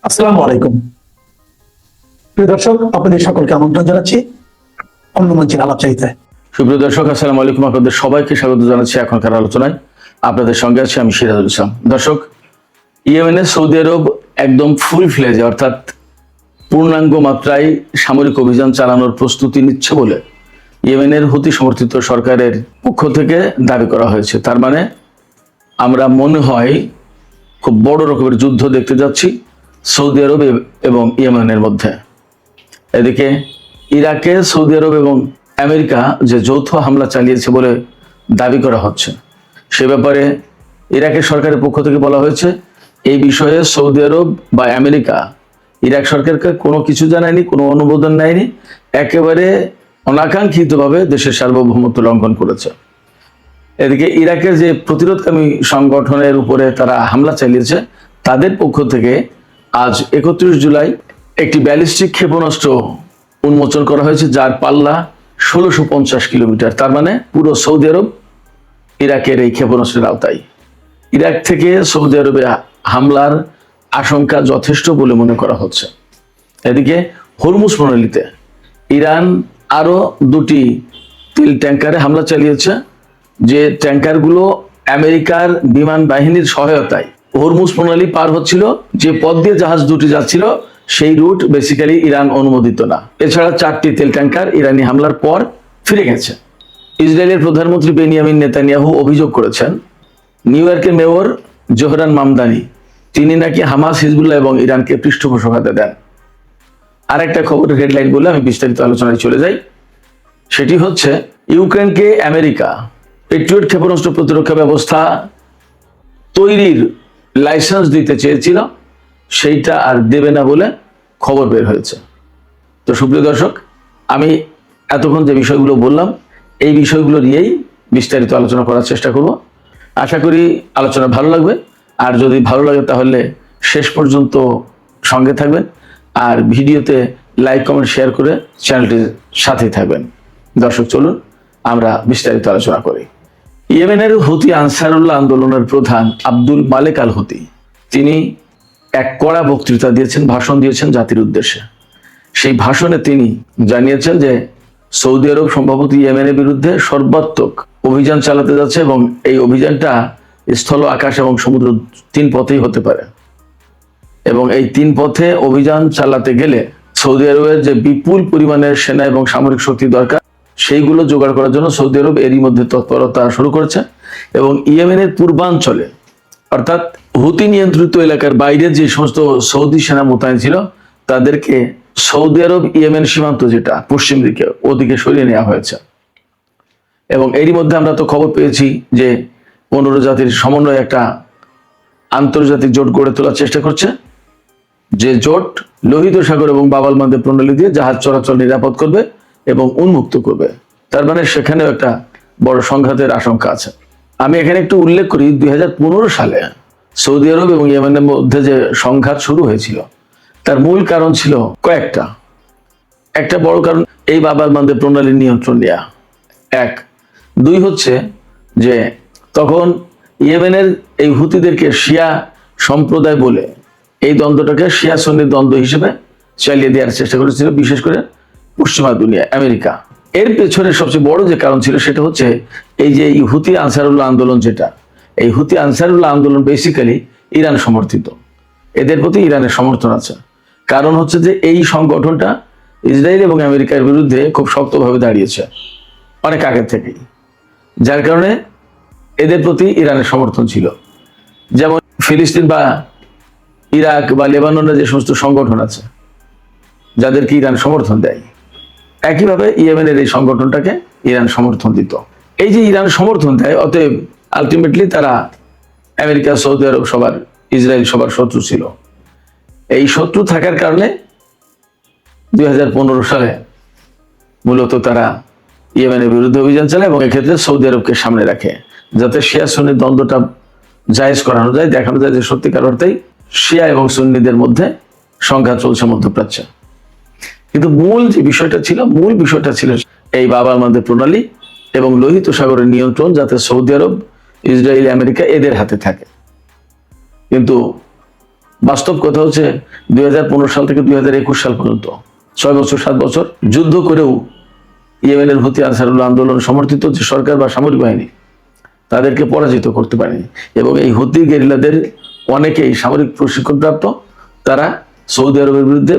আসসালামু আলাইকুম। প্রিয় দর্শক, আপনাদের সকলকে আমন্ত্রণ জানাচ্ছি অন্য মঞ্চের আলাপচারিতায়। সুপ্রিয় দর্শক, আসসালামু আলাইকুম। আপনাদের সবাইকে স্বাগত জানাচ্ছি এখনকার আলোচনায়। আপনাদের সঙ্গে আছি আমি সিরাজুল ইসলাম। দর্শক, ইয়েমেনে সৌদি আরব একদম ফুল ফ্লেজে অর্থাৎ পূর্ণাঙ্গ মাত্রায় সামরিক অভিযান চালানোর প্রস্তুতি নিচ্ছে বলে ইয়েমেনের হুতি সমর্থিত সরকারের পক্ষ থেকে দাবি করা হয়েছে। তার মানে আমরা মনে হয় খুব বড় রকমের যুদ্ধ দেখতে যাচ্ছি সৌদি আরব এবং ইয়েমেনের মধ্যে। এদিকে ইরাকে সৌদি আরব এবং আমেরিকা যে যৌথ হামলা চালিয়েছে বলে দাবি করা হচ্ছে, সে ব্যাপারে ইরাকের সরকারের পক্ষ থেকে বলা হয়েছে এই বিষয়ে সৌদি আরব বা আমেরিকা ইরাক সরকারকে কোনো কিছু জানায়নি, কোনো অনুমোদন নেয়নি, একেবারে অনাকাঙ্ক্ষিতভাবে দেশের সার্বভৌমত্ব লঙ্ঘন করেছে। এদিকে ইরাকের যে প্রতিরোধকামী সংগঠনের উপরে তারা হামলা চালিয়েছে, তাদের পক্ষ থেকে আজ 31 জুলাই একটি ব্যালিস্টিক ক্ষেপণাস্ত্র উন্মোচন করা হয়েছে, যার পাল্লা 1650 কিলোমিটার। তার মানে পুরো সৌদি আরব ইরাকের এই ক্ষেপণাস্ত্রের আওতায়। ইরাক থেকে সৌদি আরবে হামলার আশঙ্কা যথেষ্ট বলে মনে করা হচ্ছে। এদিকে হরমুজ প্রণালীতে ইরান আরো 2টি তেল ট্যাঙ্কারে হামলা চালিয়েছে, যে ট্যাঙ্কারগুলো আমেরিকার বিমান বাহিনীর সহায়তায় হরমুজ প্রণালী পার হচ্ছিল। যে পথ দিয়ে জাহাজ দুটি যাচ্ছিল সেই রুট বেসিক্যালি ইরান অনুমোদিত না। এছাড়া 4টি তেল ট্যাঙ্কার ইরানি হামলার পর ফিরে গেছে। ইসরায়েলের প্রধানমন্ত্রী বেনিয়ামিন নেতানিয়াহু অভিযোগ করেছেন নিউ ইয়র্কের মেয়র জোহরান মামদানি তিনি নাকি হামাস, হিজবুল্লাহ এবং ইরানকে পৃষ্ঠপোষকতা দেন। আর একটা খবরের হেডলাইন বলে আমি বিস্তারিত আলোচনায় চলে যাই। সেটি হচ্ছে ইউক্রেনকে আমেরিকা পেট্রিয়ট ক্ষেপণাস্ত্র প্রতিরক্ষা ব্যবস্থা তৈরির লাইসেন্স দিতে চেয়েছিল, সেইটা আর দেবে না বলে খবর বের হয়েছে। তো সুপ্রিয় দর্শক, আমি এতক্ষণ যে বিষয়গুলো বললাম এই বিষয়গুলো নিয়েই বিস্তারিত আলোচনা করার চেষ্টা করব। আশা করি আলোচনা ভালো লাগবে। আর যদি ভালো লাগে তাহলে শেষ পর্যন্ত সঙ্গে থাকবেন, আর ভিডিওতে লাইক, কমেন্ট, শেয়ার করে চ্যানেলটির সাথেই থাকবেন। দর্শক, চলুন আমরা বিস্তারিত আলোচনা করি। ইয়েমেনের হুতি আনসারুল্লাহ আন্দোলনের প্রধান আব্দুল মালেক আল হুতি তিনি এক কড়া বক্তৃতা দিয়েছেন, ভাষণ দিয়েছেন জাতির উদ্দেশ্যে। সেই ভাষণে তিনি জানিয়েছেন যে সৌদি আরব সম্ভবত ইয়েমেনের বিরুদ্ধে সর্বাত্মক অভিযান চালাতে যাচ্ছে এবং এই অভিযানটা স্থল, আকাশ এবং সমুদ্র 3 পথেই হতে পারে। এবং এই 3 পথে অভিযান চালাতে গেলে সৌদি আরবের যে বিপুল পরিমাণের সেনা এবং সামরিক শক্তি দরকার, সেইগুলো জোগাড় করার জন্য সৌদি আরব এরই মধ্যে তৎপরতা শুরু করেছে। এবং ইয়েমেনের পূর্বাঞ্চলে অর্থাৎ হুতি নিয়ন্ত্রিত এলাকার বাইরে যে সমস্ত সৌদি সেনা মোতায়েন ছিল তাদেরকে সৌদি আরব ইয়েমেন সীমান্ত যেটা পশ্চিম দিকে, ওদিকে সরিয়ে নেওয়া হয়েছে। এবং এরই মধ্যে আমরা তো খবর পেয়েছি যে 15 জাতির সমন্বয়ে একটা আন্তর্জাতিক জোট গড়ে তোলার চেষ্টা করছে, যে জোট লোহিত সাগর এবং বাব আল মানদেব প্রণালী দিয়ে জাহাজ চলাচল নিরাপদ করবে এবং উন্মুক্ত করবে। তার মানে সেখানেও একটা বড় সংঘাতের আশঙ্কা আছে। আমি এখানে একটু উল্লেখ করি, 2015 সালে সৌদি আরব এবং ইয়েমেনের মধ্যে যে সংঘাত শুরু হয়েছিল তার মূল কারণ ছিল কয়েকটা। একটা বড় কারণ এই বাব আল মানদেব প্রণালীর নিয়ন্ত্রণ নেওয়া। 1, 2 হচ্ছে যে তখন ইয়েমেনের এই হুতিদেরকে শিয়া সম্প্রদায় বলে এই দ্বন্দ্বটাকে শিয়া সুন্নির দ্বন্দ্ব হিসেবে চালিয়ে দেওয়ার চেষ্টা করেছিল, বিশেষ করে পশ্চিমা দুনিয়া, আমেরিকা। এর পেছনে সবচেয়ে বড় যে কারণ ছিল সেটা হচ্ছে এই যে হুতি আনসারুল্লাহ আন্দোলন, যেটা এই হুতি আনসারুল্লাহ আন্দোলন বেসিক্যালি ইরান সমর্থিত। এদের প্রতি ইরানের সমর্থন আছে। কারণ হচ্ছে যে এই সংগঠনটা ইসরায়েল এবং আমেরিকার বিরুদ্ধে খুব শক্তভাবে দাঁড়িয়েছে অনেক আগের থেকেই, যার কারণে এদের প্রতি ইরানের সমর্থন ছিল। যেমন ফিলিস্তিন বা ইরাক বা লেবাননের যে সমস্ত সংগঠন আছে যাদেরকে ইরান সমর্থন দেয়, একইভাবে ইয়েমেনের এই সংগঠনটাকে ইরান সমর্থন দিত। এই যে ইরান সমর্থন দেয়, অতএব আলটিমেটলি তারা আমেরিকা, সৌদি আরব সবার, ইসরায়েল সবার শত্রু ছিল। এই শত্রু থাকার কারণে 2015 সালে মূলত তারা ইয়েমেনের বিরুদ্ধে অভিযান চালায় এবং এক্ষেত্রে সৌদি আরবকে সামনে রাখে, যাতে শিয়া সুন্নির দ্বন্দ্বটা জায়েজ করানো যায়, দেখানো যায় যে সত্যিকার অর্থেই শিয়া এবং সুন্নিদের মধ্যে সংঘাত চলছে মধ্যপ্রাচ্যে। কিন্তু মূল বিষয়টা ছিল এই বাব আল মানদেব প্রণালী এবং লোহিত সাগরের নিয়ন্ত্রণ, যাতে সৌদি আরব, ইসরায়েল, আমেরিকা এদের হাতে থাকে। কিন্তু বাস্তব কথা হচ্ছে 2015 সাল থেকে 2021 সাল পর্যন্ত 6 বছর 7 বছর যুদ্ধ করেও ইয়েমেনের হুতি আনসারুল্লাহ আন্দোলন সমর্থিত যে সরকার বা সামরিক বাহিনী তাদেরকে পরাজিত করতে পারেনি। এবং এই হুতি গেরিলাদের অনেকেই সামরিক প্রশিক্ষণপ্রাপ্ত, তারা সৌদি আরবের বিরুদ্ধে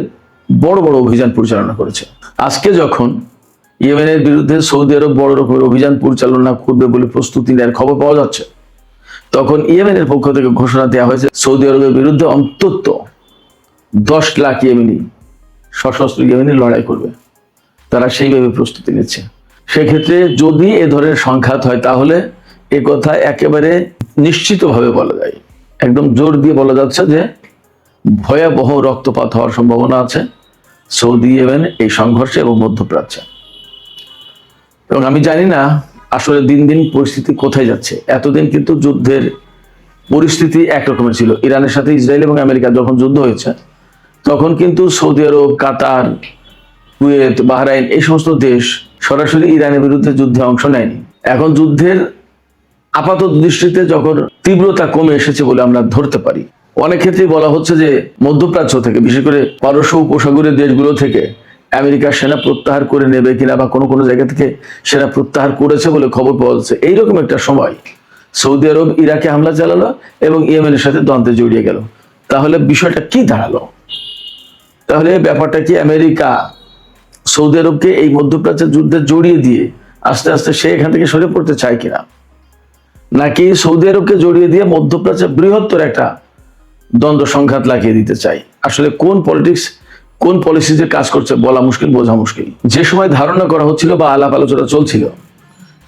বড় বড় অভিযান পরিচালনা করেছে। আজকে যখন ইয়েমেনের বিরুদ্ধে সৌদি আরব বড় রকমের অভিযান পরিচালনা করবে বলে প্রস্তুতি নেওয়ার খবর পাওয়া যাচ্ছে, তখন ইয়েমেনের পক্ষ থেকে ঘোষণা দেওয়া হয়েছে সৌদি আরবের বিরুদ্ধে অন্তত 10 লাখ ইয়েমেনি সশস্ত্র ইয়েমেনি লড়াই করবে। তারা সেইভাবে প্রস্তুতি নিচ্ছে। সেক্ষেত্রে যদি এ ধরনের সংঘাত হয় তাহলে এ কথা একেবারে নিশ্চিতভাবে বলা যায়, একদম জোর দিয়ে বলা যাচ্ছে যে ভয়াবহ রক্তপাত হওয়ার সম্ভাবনা আছে সৌদি ইয়েমেন এই সংঘর্ষে এবং মধ্যপ্রাচ্যে। এবং আমি জানি না আসলে দিন দিন পরিস্থিতি কোথায় যাচ্ছে। এতদিন কিন্তু যুদ্ধের পরিস্থিতি একরকমের ছিল। ইরানের সাথে ইসরায়েল এবং আমেরিকা যখন যুদ্ধ হয়েছে তখন কিন্তু সৌদি আরব, কাতার, কুয়েত, বাহরাইন এই সমস্ত দেশ সরাসরি ইরানের বিরুদ্ধে যুদ্ধে অংশ নেয়নি। এখন যুদ্ধের আপাতত দৃষ্টিতে যখন তীব্রতা কমে এসেছে বলে আমরা ধরতে পারি, অনেক ক্ষেত্রেই বলা হচ্ছে যে মধ্যপ্রাচ্য থেকে, বিশেষ করে পারস্য উপসাগরের দেশগুলো থেকে আমেরিকার সেনা প্রত্যাহার করে নেবে কিনা বা কোনো কোনো জায়গা থেকে সেনা প্রত্যাহার করেছে বলে খবর পাওয়া যাচ্ছে। এইরকম একটা সময় সৌদি আরব ইরাকে হামলা চালালো এবং ইয়েমেনের সাথে দ্বন্দ্বে জড়িয়ে গেল। তাহলে বিষয়টা কি দাঁড়ালো? তাহলে ব্যাপারটা কি আমেরিকা সৌদি আরবকে এই মধ্যপ্রাচ্যের যুদ্ধে জড়িয়ে দিয়ে আস্তে আস্তে সে এখান থেকে সরে পড়তে চায় কিনা, নাকি সৌদি আরবকে জড়িয়ে দিয়ে মধ্যপ্রাচ্যের বৃহত্তর একটা দ্বন্দ্ব সংঘাত লাগিয়ে দিতে চাই? আসলে কোন পলিটিক্স, কোন পলিসি যে কাজ করছে বলা মুশকিল, বোঝা মুশকিল। যে সময় ধারণা করা হচ্ছিল বা আলাপ আলোচনা চলছিল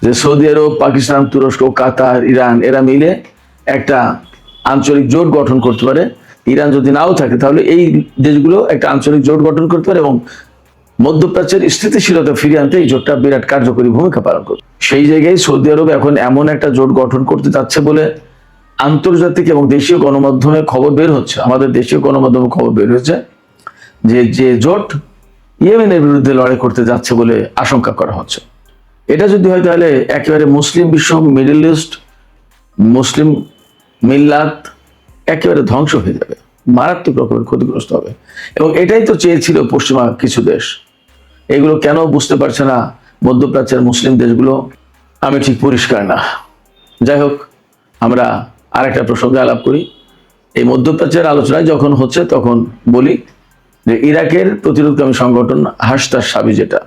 যে সৌদি আরব, পাকিস্তান, তুরস্ক, কাতার, ইরান এরা মিলে একটা আঞ্চলিক জোট গঠন করতে পারে, ইরান যদি নাও থাকে তাহলে এই দেশগুলো একটা আঞ্চলিক জোট গঠন করতে পারে এবং মধ্যপ্রাচ্যের স্থিতিশীলতা ফিরিয়ে আনতে এই জোটটা বিরাট কার্যকরী ভূমিকা পালন করবে। সেই জায়গায় সৌদি আরব এখন এমন একটা জোট গঠন করতে যাচ্ছে বলে আন্তর্জাতিক এবং দেশীয় গণমাধ্যমে খবর বের হচ্ছে। আমাদের দেশীয় গণমাধ্যমে খবর বের হচ্ছে যে জোট ইয়েমেনের বিরুদ্ধে লড়াই করতে যাচ্ছে বলে আশঙ্কা করা হচ্ছে। এটা যদি হয় তাহলে একেবারে মুসলিম বিশ্ব, মিডল ইস্ট, মুসলিম মিল্লাত একেবারে ধ্বংস হয়ে যাবে, মারাত্মক রকমের ক্ষতিগ্রস্ত হবে। এবং এটাই তো চেয়েছিল পশ্চিমা কিছু দেশ। এগুলো কেন বুঝতে পারছে না মধ্যপ্রাচ্যের মুসলিম দেশগুলো, আমি ঠিক পরিষ্কার না। যাই হোক, আমরা আরেকটা প্রসঙ্গে আলাপ করি। এই মধ্যপ্রাচ্যের আলোচনায় যখন হচ্ছে তখন বলি যে ইরাকের প্রতিরোধকামী সংগঠন হাসতার সাবি, যেটা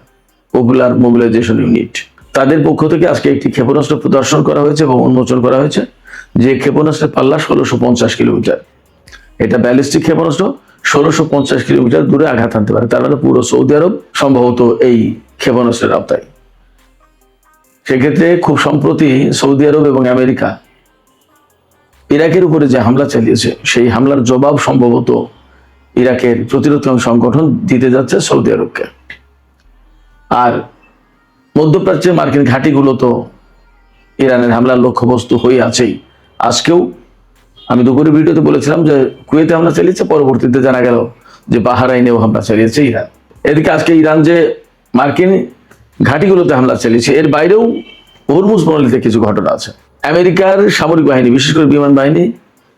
পপুলার মোবিলাইজেশন ইউনিট, তাদের পক্ষ থেকে আজকে একটি ক্ষেপণাস্ত্র প্রদর্শন করা হয়েছে এবং উন্মোচন করা হয়েছে। যে ক্ষেপণাস্ত্রের পাল্লা 1650 কিলোমিটার। এটা ব্যালিস্টিক ক্ষেপণাস্ত্র, 1650 কিলোমিটার দূরে আঘাত আনতে পারে। তার মানে পুরো সৌদি আরব সম্ভবত এই ক্ষেপণাস্ত্রের আওতায়। সেক্ষেত্রে খুব সম্প্রতি সৌদি আরব এবং আমেরিকা ইরাকের উপরে যে হামলা চালিয়েছে, সেই হামলার জবাব সম্ভবত ইরাকের প্রতিরোধকামী সংগঠন দিতে যাচ্ছে সৌদি আরবকে। আর মধ্যপ্রাচ্যে মার্কিন ঘাঁটিগুলো তো ইরানের হামলার লক্ষ্যবস্তু হয়ে আছেই। আজকেও আমি দুপুরে ভিডিওতে বলেছিলাম যে কুয়েতে হামলা চালিয়েছে, পরবর্তীতে জানা গেল যে বাহরাইনেও হামলা চালিয়েছে ইরান। এদিকে আজকে ইরান যে মার্কিন ঘাঁটিগুলোতে হামলা চালিয়েছে, এর বাইরেও হরমুজ প্রণালীতে কিছু ঘটনা আছে। আমেরিকার সামরিক বাহিনী, বিশেষ করে বিমান বাহিনী,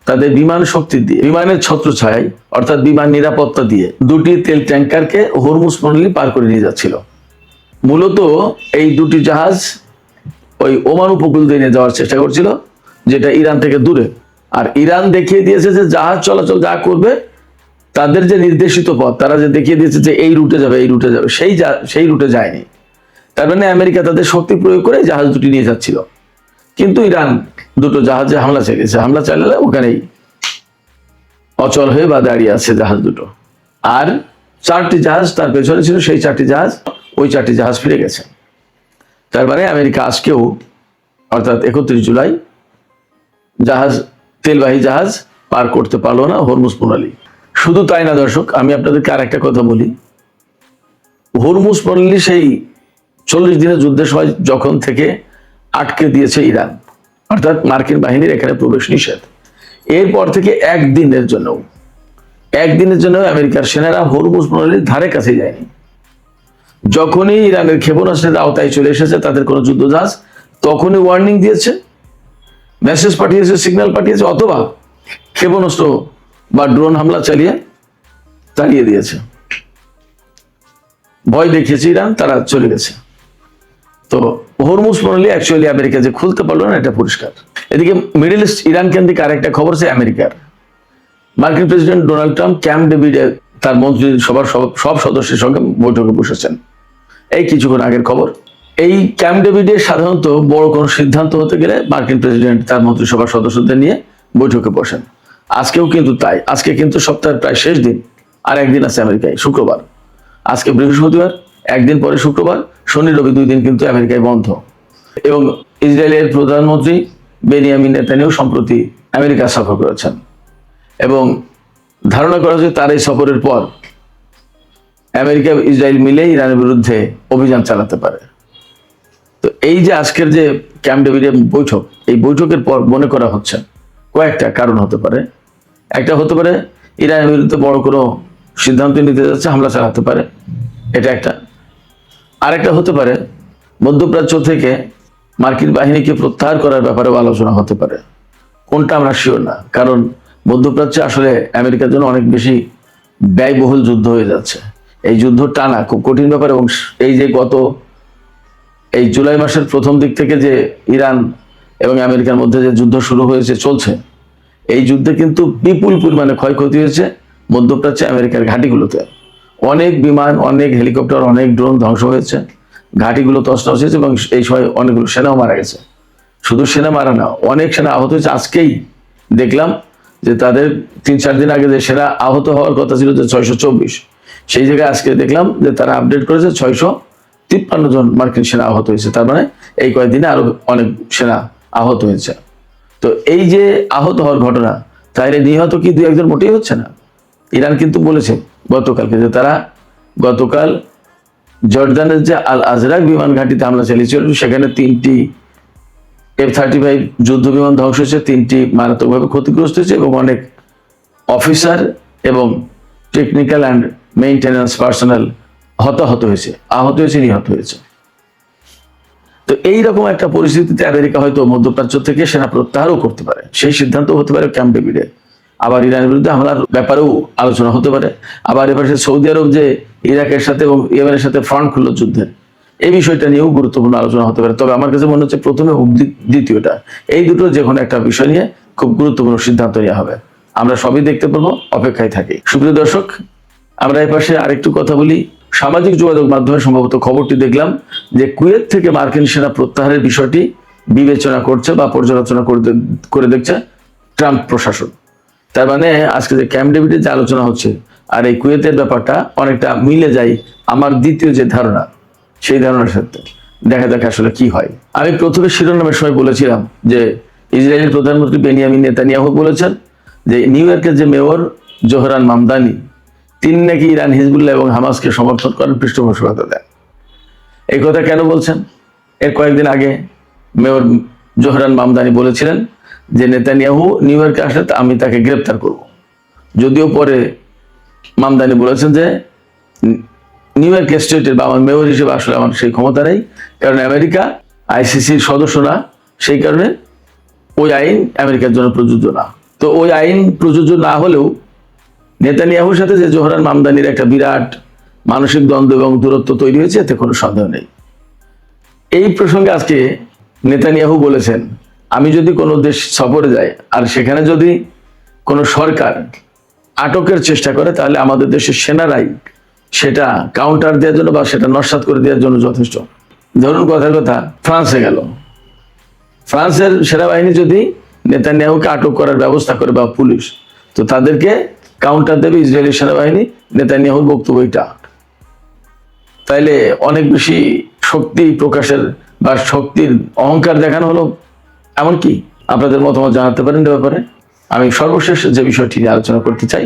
তাদের বিমান শক্তি দিয়ে, বিমানের ছত্রছায়ায় অর্থাৎ বিমান নিরাপত্তা দিয়ে 2টি তেল ট্যাঙ্কারকে হরমুজ প্রণালী পার করে নিয়ে যাচ্ছিল। মূলত এই 2টি জাহাজ ওই ওমান উপকূল দিয়ে নিয়ে যাওয়ার চেষ্টা করছিল, যেটা ইরান থেকে দূরে। আর ইরান দেখিয়ে দিয়েছে যে জাহাজ চলাচল যা করবে, তাদের যে নির্দেশিত পথ, তারা যে দেখিয়ে দিয়েছে যে এই রুটে যাবে, এই রুটে যাবে, সেই রুটে যায়নি। তার মানে আমেরিকা তাদের শক্তি প্রয়োগ করে জাহাজ 2টি নিয়ে যাচ্ছিল। কিন্তু ইরান 2টো জাহাজে হামলা চালিয়েছে। হামলা চালালে ওখানেই অচল হয়ে বা দাঁড়িয়ে আছে জাহাজ 2টো। আর 4টি জাহাজ তার পেছনে ছিল, সেই 4টি জাহাজ, ওই 4টি জাহাজ ফিরে গেছে। তার মানে আমেরিকা আজকেও অর্থাৎ 31 জুলাই তেলবাহী জাহাজ পার করতে পারলো না হরমুজ প্রণালী। শুধু তাই না দর্শক, আমি আপনাদেরকে আর একটা কথা বলি। হরমুজ প্রণালী সেই 40 দিনের যুদ্ধের সময় যখন থেকে আটকে দিয়েছে ইরান, অর্থাৎ মার্কিন বাহিনীর এখানে প্রবেশ নিষেধ, এরপর থেকে একদিনের জন্য আমেরিকার সেনারা হরমুজ প্রণালীর ধারে কাছে যায়নি। যখনই ইরানের ক্ষেপণাস্ত্রের আওতায় চলে এসেছে তাদের কোনো যুদ্ধ জাহাজ, তখনই ওয়ার্নিং দিয়েছে, মেসেজ পাঠিয়েছে, সিগন্যাল পাঠিয়েছে, অথবা ক্ষেপণাস্ত্র বা ড্রোন হামলা চালিয়ে তাড়িয়ে দিয়েছে। ভয় দেখিয়েছে ইরান, তারা চলে গেছে। তো হরমুজ প্রণালী অ্যাকচুয়ালি আমেরিকা যে খুলতে পারলো না, এটা পরিষ্কার। এদিকে মিডল ইস্ট ইরান কেন্দ্রিক আরেকটা খবর আছে আমেরিকার। মার্কিন প্রেসিডেন্ট ডোনাল্ড ট্রাম্প ক্যাম্প ডেভিডে তার মন্ত্রী সভার সব সদস্যের সঙ্গে বৈঠকে বসেছেন। এই কিছুক্ষণ আগের খবর। এই ক্যাম্প ডেভিডে সাধারণত বড় কোনো সিদ্ধান্ত হতে গেলে মার্কিন প্রেসিডেন্ট তার মন্ত্রিসভার সদস্যদের নিয়ে বৈঠকে বসেন। আজকেও কিন্তু তাই। আজকে কিন্তু সপ্তাহের প্রায় শেষ দিন, আর একদিন আছে আমেরিকায়, শুক্রবার। আজকে বৃহস্পতিবার, একদিন পরে শুক্রবার, শনি রবি 2 দিন কিন্তু আমেরিকায় বন্ধ। এবং ইসরায়েলের প্রধানমন্ত্রী বেনিয়ামিন নেতানিয়াহু সম্প্রতি আমেরিকা সফর করেছেন এবং ধারণা করা হচ্ছে তার এই সফরের পর আমেরিকা ইসরায়েল মিলে ইরানের বিরুদ্ধে অভিযান চালাতে পারে। তো এই যে আজকের যে ক্যাম্প ডেভিডের বৈঠক, এই বৈঠকের পর মনে করা হচ্ছে কয়েকটা কারণ হতে পারে। একটা হতে পারে ইরানের বিরুদ্ধে বড় কোনো সিদ্ধান্ত নিতে যাচ্ছে, হামলা চালাতে পারে, এটা একটা। আরেকটা হতে পারে মধ্যপ্রাচ্য থেকে মার্কিন বাহিনীকে প্রত্যাহার করার ব্যাপারেও আলোচনা হতে পারে। কোনটা আমরা শিওর না, কারণ মধ্যপ্রাচ্যে আসলে আমেরিকার জন্য অনেক বেশি ব্যয়বহুল যুদ্ধ হয়ে যাচ্ছে। এই যুদ্ধ টানা খুব কঠিন ব্যাপার। এবং এই যে এই জুলাই মাসের প্রথম দিক থেকে যে ইরান এবং আমেরিকার মধ্যে যে যুদ্ধ শুরু হয়েছে, চলছে, এই যুদ্ধে কিন্তু বিপুল পরিমাণে ক্ষয়ক্ষতি হয়েছে মধ্যপ্রাচ্যে আমেরিকার ঘাঁটিগুলোতে। অনেক বিমান, অনেক হেলিকপ্টার, অনেক ড্রোন ধ্বংস হয়েছে, ঘাঁটিগুলো তছনছ হয়েছে এবং এই সময় অনেকগুলো সেনাও মারা গেছে। শুধু সেনা মারা না, অনেক সেনা আহত হয়েছে। আজকেই দেখলাম যে তাদের 3-4 দিন আগে যে সেনা আহত হওয়ার কথা ছিল যে 624, সেই জায়গায় আজকে দেখলাম যে তারা আপডেট করেছে 653 জন মার্কিন সেনা আহত হয়েছে। তার মানে এই কয়েকদিনে আরো অনেক সেনা আহত হয়েছে। তো এই যে আহত হওয়ার ঘটনা, তাহলে নিহত কি 2-1 জন মোটেই হচ্ছে না। ইরান কিন্তু বলেছে গতকালকে যে তারা গতকাল জর্ডানের যে আল আজরাক বিমান ঘাঁটিতে হামলা চালিয়েছিল, সেখানে 3টি F-35 যুদ্ধ বিমান ধ্বংস হয়েছে, 3টি মারাত্মকভাবে ক্ষতিগ্রস্ত হয়েছে এবং অনেক অফিসার এবং টেকনিক্যাল অ্যান্ড মেইনটেন্যান্স পার্সোনাল হতাহত হয়েছে, আহত হয়েছে, নিহত হয়েছে। তো এইরকম একটা পরিস্থিতিতে আমেরিকা হয়তো মধ্যপ্রাচ্য থেকে সেনা প্রত্যাহারও করতে পারে, সেই সিদ্ধান্ত হতে পারে ক্যাম্প ডেভিডে। আবার ইরানের বিরুদ্ধে হামলার ব্যাপারেও আলোচনা হতে পারে। আবার এপাশে সৌদি আরব যে ইরাকের সাথে এবং ইয়েমেনের সাথে ফ্রন্ট খুলল যুদ্ধের, এই বিষয়টা নিয়েও গুরুত্বপূর্ণ আলোচনা হতে পারে। তবে আমার কাছে মনে হচ্ছে প্রথমে দ্বিতীয়টা, এই দুটো যে কোনো একটা বিষয় নিয়ে খুব গুরুত্বপূর্ণ সিদ্ধান্ত নেওয়া হবে। আমরা সবই দেখতে পাবো, অপেক্ষায় থাকি। সুপ্রিয় দর্শক, আমরা এই পাশে আরেকটু কথা বলি। সামাজিক যোগাযোগ মাধ্যমে সম্ভবত খবরটি দেখলাম যে কুয়েত থেকে মার্কিন সেনা প্রত্যাহারের বিষয়টি বিবেচনা করছে বা পর্যালোচনা করে দেখছে ট্রাম্প প্রশাসন। তার মানে আজকে যে ক্যাম্প ডেভিডের যে আলোচনা হচ্ছে আর এই কুয়েতের ব্যাপারটা অনেকটা মিলে যায় আমার দ্বিতীয় যে ধারণা, সেই ধারণার সাথে। দেখা যাক আসলে কি হয়। আমি প্রথমে শিরোনামের সময় বলেছিলাম যে ইসরায়েলের প্রধানমন্ত্রী বেনিয়ামিন নেতানিয়াহু বলেছেন যে নিউ ইয়র্কের যে মেয়র জোহরান মামদানি, তিনি নাকি ইরান, হিজবুল্লাহ এবং হামাসকে সমর্থন করেন, পৃষ্ঠপোষকতা দেন। এই কথা কেন বলছেন? এর কয়েকদিন আগে মেয়র জোহরান মামদানি বলেছিলেন যে নেতানিয়াহু নিউ ইয়র্কে আসলে আমি তাকে গ্রেপ্তার করব। যদিও পরে মামদানি বলেছেন যে নিউ ইয়র্ক স্টেটের বা আমার মেয়র হিসেবে আসলে আমার সেই ক্ষমতা নেই, কারণ আমেরিকা আইসিসির সদস্য না, সেই কারণে ওই আইন আমেরিকার জন্য প্রযোজ্য না। তো ওই আইন প্রযোজ্য না হলেও নেতানিয়াহুর সাথে যে জোহরান মামদানির একটা বিরাট মানসিক দ্বন্দ্ব এবং দূরত্ব তৈরি হয়েছে, এতে কোনো সন্দেহ নেই। এই প্রসঙ্গে আজকে নেতানিয়াহু বলেছেন, আমি যদি কোনো দেশ সফরে যাই আর সেখানে যদি কোনো সরকার আটকের চেষ্টা করে, তাহলে আমাদের দেশের সেনারাই সেটা কাউন্টার দেওয়ার জন্য বা সেটা নস্যাৎ করে দেওয়ার জন্য যথেষ্ট। ধরুন কথার কথা, ফ্রান্সে গেল, ফ্রান্সের সেনাবাহিনী যদি নেতানিয়াহুকে আটক করার ব্যবস্থা করে বা পুলিশ, তো তাদেরকে কাউন্টার দেবে ইসরায়েলি সেনাবাহিনী। নেতানিয়াহুর বক্তব্য এটা। তাইলে অনেক বেশি শক্তি প্রকাশের বা শক্তির অহংকার দেখানো হলো এমনকি। আপনাদের মতামত জানাতে পারেন এ ব্যাপারে। আমি সর্বশেষ যে বিষয়টি নিয়ে আলোচনা করতে চাই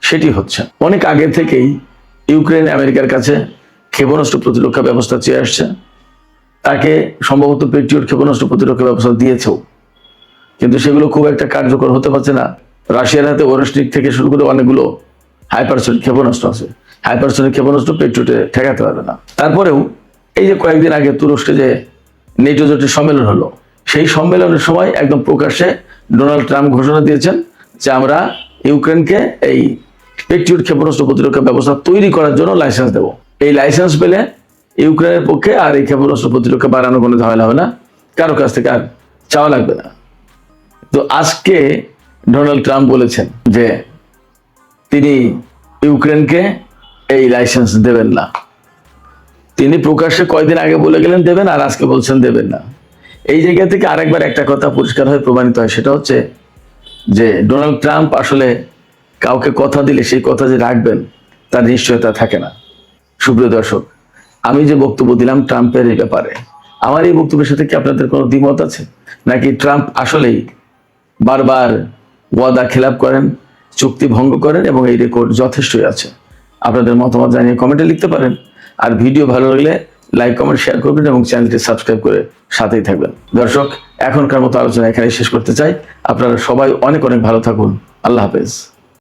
সেটি হচ্ছে, অনেক আগে থেকেই ইউক্রেন আমেরিকার কাছে ক্ষেপণাস্ত্র প্রতিরক্ষা ব্যবস্থা চেয়ে আসছে। তাকে সম্ভবত পেট্রিয়ট ক্ষেপণাস্ত্র প্রতিরক্ষা ব্যবস্থা দিয়েছেও, কিন্তু সেগুলো খুব একটা কার্যকর হতে পারছে না। রাশিয়ার হাতে ওরেস্টিক থেকে শুরু করে অনেকগুলো হাইপারসনিক ক্ষেপণাস্ত্র আছে, হাইপারসনিক ক্ষেপণাস্ত্র পেট্রিয়টে ঠেকাতে পারবে না। তারপরেও এই যে কয়েকদিন আগে তুরস্কে যে নেটো জোটের সম্মেলন হলো, সেই সম্মেলনের সময় একদম প্রকাশ্যে ডোনাল্ড ট্রাম্প ঘোষণা দিয়েছেন যে আমরা ইউক্রেনকে এই পেট্রিয়ট ক্ষেপণাস্ত্র প্রতিরক্ষা ব্যবস্থা তৈরি করার জন্য লাইসেন্স দেব। এই লাইসেন্স পেলে ইউক্রেনের পক্ষে আর এই ক্ষেপণাস্ত্র প্রতিরক্ষা বাড়ানো কোনো ঝামেলা হবে না, কারো কাছ থেকে আর চাওয়া লাগবে না। তো আজকে ডোনাল্ড ট্রাম্প বলেছেন যে তিনি ইউক্রেনকে এই লাইসেন্স দেবেন না। তিনি প্রকাশ্যে কয়েকদিন আগে বলে গেলেন দেবেন, আর আজকে বলছেন দেবেন না। এই জায়গা থেকে আরেকবার একটা কথা পরিষ্কার হয়ে প্রমাণিত হয়, সেটা হচ্ছে যে ডোনাল্ড ট্রাম্প আসলে কাউকে কথা দিলে সেই কথা যে রাখবেন তার নিশ্চয়তা থাকে না। সুপ্রিয় দর্শক, আমি যে বক্তব্য দিলাম ট্রাম্পের এই ব্যাপারে, আমার এই বক্তব্যের সাথে কি আপনাদের কোনো দ্বিমত আছে, নাকি ট্রাম্প আসলেই বারবার ওয়াদা খেলাপ করেন, চুক্তি ভঙ্গ করেন এবং এই রেকর্ড যথেষ্টই আছে? আপনাদের মতামত জানিয়ে কমেন্টে লিখতে পারেন। আর ভিডিও ভালো লাগলে লাইক, কমেন্ট, শেয়ার করবেন এবং চ্যানেলটি সাবস্ক্রাইব করে সাথেই থাকবেন। দর্শক, এখনকার মতো আলোচনা এখানে শেষ করতে চাই। আপনারা সবাই অনেক অনেক ভালো থাকুন। আল্লাহ হাফেজ।